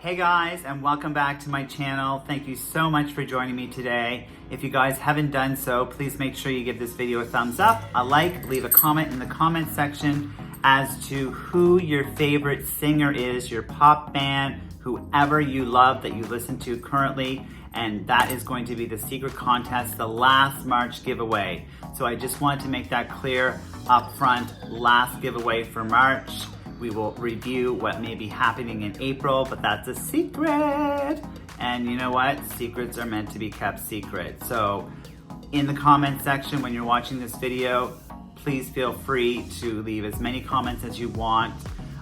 Hey guys, and welcome back to my channel. Thank you so much for joining me today. If you guys haven't done so, please make sure you give this video a thumbs up, a like, leave a comment in the comment section as to who your favorite singer is, your pop band, whoever you love that you listen to currently, and that is going to be the secret contest, the last March giveaway. So I just wanted to make that clear up front, last giveaway for March. We will review what may be happening in April, but that's a secret. And you know what? Secrets are meant to be kept secret. So in the comment section when you're watching this video, please feel free to leave as many comments as you want.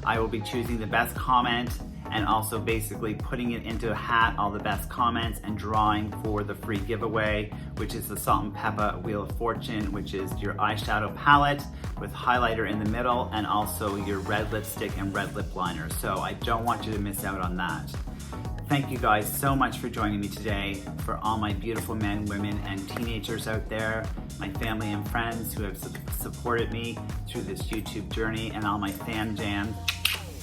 I will be choosing the best comment and also basically putting it into a hat, all the best comments, and drawing for the free giveaway, which is the Salt and Pepper Wheel of Fortune, which is your eyeshadow palette with highlighter in the middle and also your red lipstick and red lip liner. So I don't want you to miss out on that. Thank you guys so much for joining me today. For all my beautiful men, women, and teenagers out there, my family and friends who have supported me through this YouTube journey, and all my fan jams.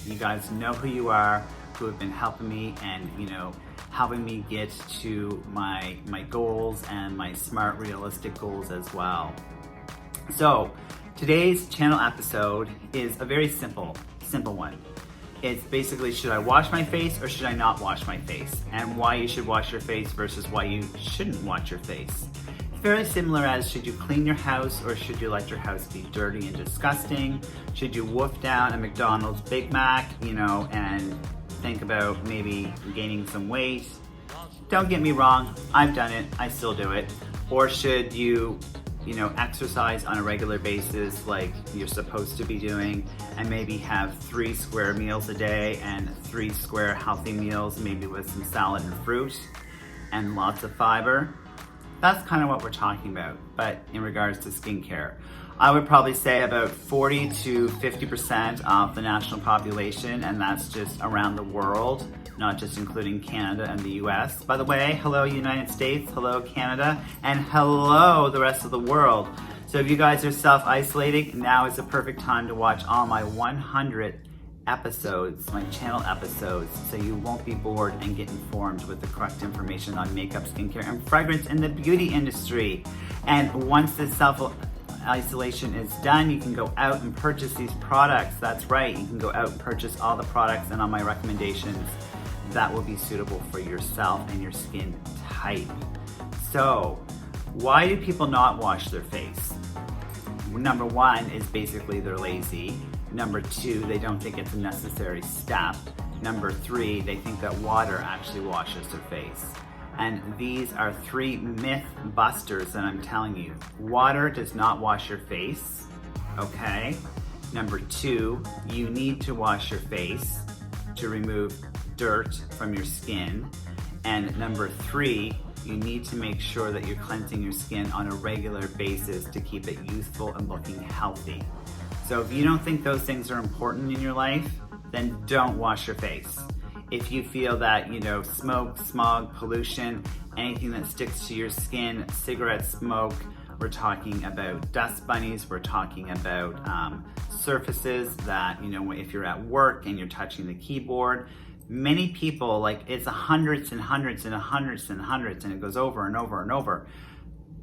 You guys know who you are, who have been helping me and, helping me get to my goals and my smart, realistic goals as well. So today's channel episode is a very simple one. It's basically, should I wash my face or should I not wash my face? And why you should wash your face versus why you shouldn't wash your face. Very similar as, should you clean your house or should you let your house be dirty and disgusting? Should you wolf down a McDonald's Big Mac, and think about maybe gaining some weight? Don't get me wrong, I've done it, I still do it. Or should you, exercise on a regular basis like you're supposed to be doing, and maybe have 3 square meals a day and 3 square healthy meals, maybe with some salad and fruit and lots of fiber? That's kind of what we're talking about, but in regards to skincare. I would probably say about 40 to 50% of the national population, and that's just around the world, not just including Canada and the US. By the way, hello United States, hello Canada, and hello the rest of the world. So if you guys are self-isolating, now is the perfect time to watch all my 100 episodes, my channel episodes, so you won't be bored and get informed with the correct information on makeup, skincare, and fragrance in the beauty industry. And once this self-isolation is done, you can go out and purchase these products. That's right, you can go out and purchase all the products and all my recommendations that will be suitable for yourself and your skin type. So, why do people not wash their face? Number 1 is basically they're lazy. Number 2, they don't think it's a necessary step. Number 3, they think that water actually washes their face. And these are 3 myth busters that I'm telling you. Water does not wash your face, okay? Number 2, you need to wash your face to remove dirt from your skin. And number 3, you need to make sure that you're cleansing your skin on a regular basis to keep it youthful and looking healthy. So if you don't think those things are important in your life, then don't wash your face. If you feel that, smoke, smog, pollution, anything that sticks to your skin, cigarette smoke, we're talking about dust bunnies, we're talking about surfaces that, if you're at work and you're touching the keyboard, many people, it's hundreds and hundreds and hundreds and hundreds, and it goes over and over and over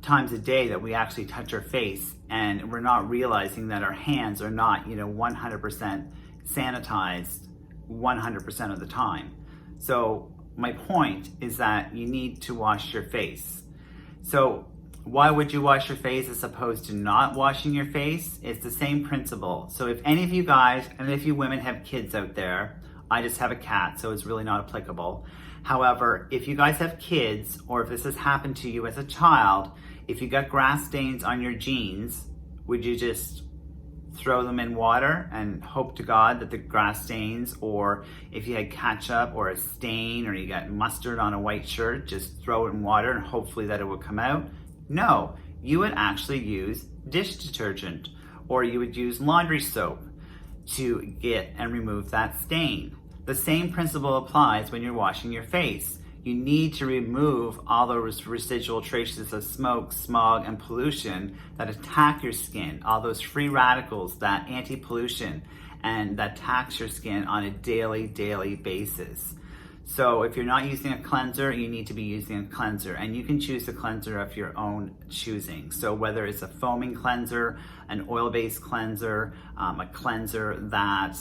times a day that we actually touch our face, and we're not realizing that our hands are not 100% sanitized 100% of the time. So my point is that you need to wash your face. So why would you wash your face as opposed to not washing your face? It's the same principle. So if any of you guys, and if you women have kids out there, I just have a cat, so it's really not applicable. However, if you guys have kids, or if this has happened to you as a child, if you got grass stains on your jeans, would you just throw them in water and hope to God that the grass stains, or if you had ketchup or a stain, or you got mustard on a white shirt, just throw it in water and hopefully that it would come out? No, you would actually use dish detergent, or you would use laundry soap to get and remove that stain. The same principle applies when you're washing your face. You need to remove all those residual traces of smoke, smog, and pollution that attack your skin, all those free radicals, that anti-pollution, and that attacks your skin on a daily basis. So if you're not using a cleanser, you need to be using a cleanser, and you can choose a cleanser of your own choosing. So whether it's a foaming cleanser, an oil-based cleanser, a cleanser that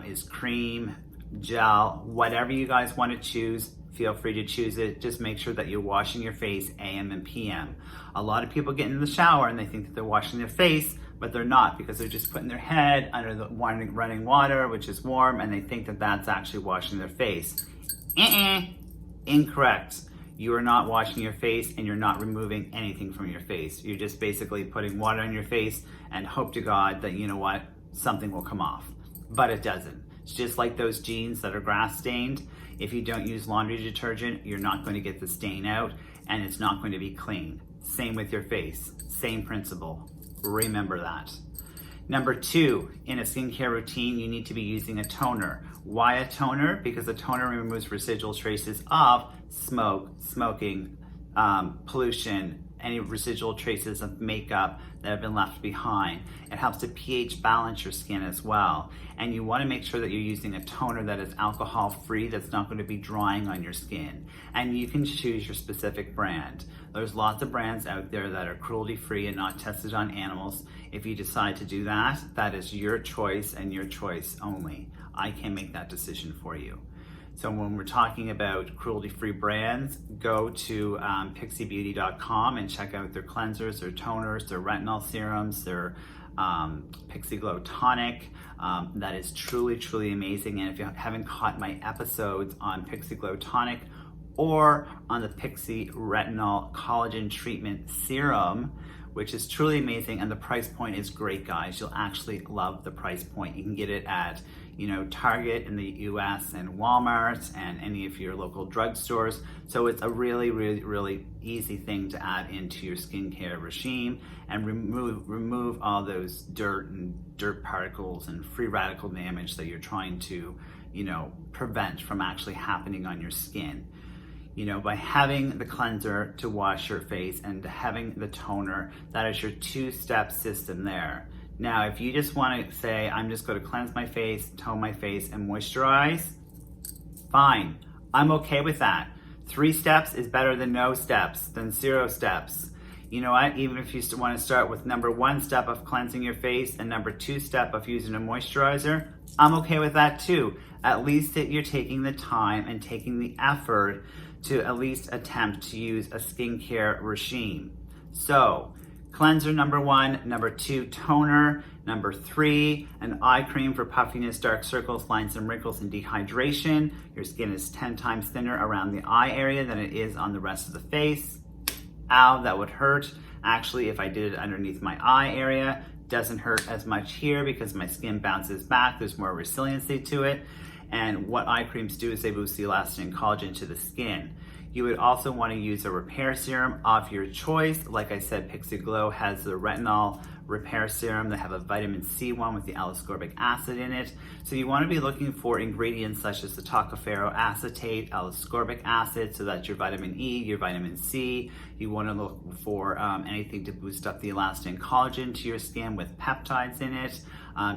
is cream, gel, whatever you guys want to choose, feel free to choose it. Just make sure that you're washing your face AM and PM. A lot of people get in the shower and they think that they're washing their face, but they're not, because they're just putting their head under the running water, which is warm, and they think that that's actually washing their face. Incorrect. You are not washing your face, and you're not removing anything from your face. You're just basically putting water on your face and hope to God that, you know what, something will come off. But it doesn't. It's just like those jeans that are grass stained. If you don't use laundry detergent, you're not going to get the stain out, and it's not going to be clean. Same with your face. Same principle. Remember that. Number 2, in a skincare routine, you need to be using a toner. Why a toner? Because a toner removes residual traces of smoking, pollution, any residual traces of makeup that have been left behind. It helps to pH balance your skin as well. And you want to make sure that you're using a toner that is alcohol free, that's not going to be drying on your skin. And you can choose your specific brand. There's lots of brands out there that are cruelty free and not tested on animals. If you decide to do that, that is your choice and your choice only. I can't make that decision for you. So when we're talking about cruelty-free brands, go to pixiebeauty.com and check out their cleansers, their toners, their retinol serums, their Pixie Glow Tonic. That is truly, truly amazing. And if you haven't caught my episodes on Pixie Glow Tonic or on the Pixie Retinol Collagen Treatment Serum, which is truly amazing, and the price point is great, guys. You'll actually love the price point. You can get it at, Target in the US and Walmart and any of your local drugstores. So it's a really, really, really easy thing to add into your skincare regime and remove all those dirt particles and free radical damage that you're trying to, prevent from actually happening on your skin. By having the cleanser to wash your face and having the toner, that is your 2-step system there. Now, if you just want to say, I'm just going to cleanse my face, tone my face, and moisturize, fine. I'm okay with that. 3 steps is better than no steps, than 0 steps. You know what? Even if you want to start with number 1 step of cleansing your face and number 2 step of using a moisturizer, I'm okay with that too. At least that you're taking the time and taking the effort to at least attempt to use a skincare regime. So, cleanser number 1, number 2, toner, number 3, an eye cream for puffiness, dark circles, lines and wrinkles, and dehydration. Your skin is 10 times thinner around the eye area than it is on the rest of the face. Ow, that would hurt. Actually, if I did it underneath my eye area, doesn't hurt as much here because my skin bounces back. There's more resiliency to it. And what eye creams do is they boost the elastin and collagen to the skin. You would also want to use a repair serum of your choice. Like I said, Pixie Glow has the retinol repair serum. They have a vitamin C one with the L-ascorbic acid in it. So you want to be looking for ingredients such as the tocopherol acetate, L-ascorbic acid, so that's your vitamin E, your vitamin C. You want to look for anything to boost up the elastin and collagen to your skin with peptides in it.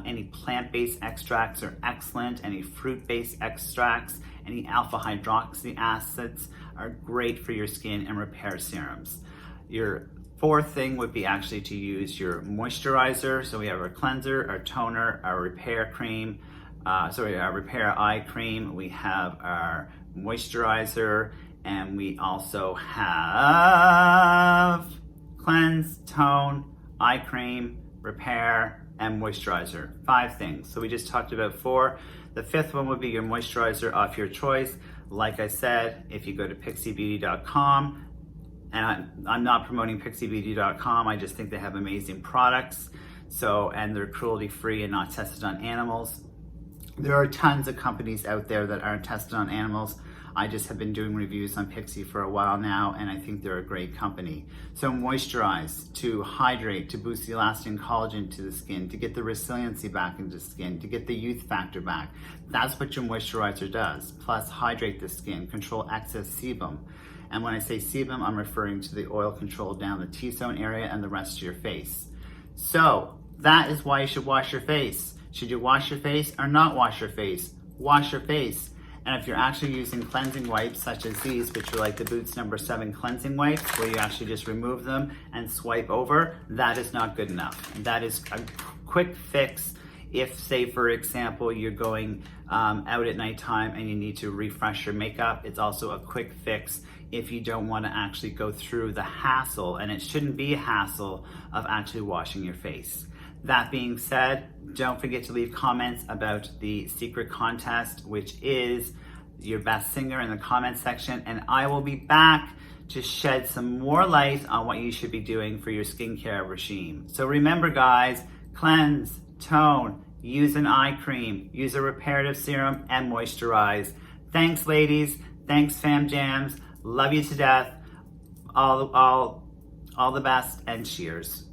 Any plant-based extracts are excellent. Any fruit-based extracts, any alpha hydroxy acids are great for your skin and repair serums. Your 4th thing would be actually to use your moisturizer. So we have our cleanser, our toner, our repair cream, our repair eye cream. We have our moisturizer, and we also have cleanse, tone, eye cream, repair, and moisturizer. 5 things. So we just talked about 4. The 5th one would be your moisturizer of your choice. Like I said, if you go to pixiebeauty.com, and I'm not promoting pixiebeauty.com, I just think they have amazing products. And they're cruelty free and not tested on animals. There are tons of companies out there that aren't tested on animals. I just have been doing reviews on Pixie for a while now, and I think they're a great company. So moisturize, to hydrate, to boost the elastin and collagen to the skin, to get the resiliency back into the skin, to get the youth factor back. That's what your moisturizer does. Plus hydrate the skin, control excess sebum. And when I say sebum, I'm referring to the oil control down the T-zone area and the rest of your face. So that is why you should wash your face. Should you wash your face or not wash your face? Wash your face. And if you're actually using cleansing wipes such as these, which are like the Boots No. 7 cleansing wipes, where you actually just remove them and swipe over, that is not good enough. That is a quick fix if, say, for example, you're going out at nighttime and you need to refresh your makeup. It's also a quick fix if you don't want to actually go through the hassle, and it shouldn't be a hassle, of actually washing your face. That being said, don't forget to leave comments about the secret contest, which is your best singer, in the comment section, and I will be back to shed some more light on what you should be doing for your skincare regime. So remember, guys, cleanse, tone, use an eye cream, use a reparative serum, and moisturize. Thanks, ladies. Thanks, Fam Jams. Love you to death. All the best, and cheers.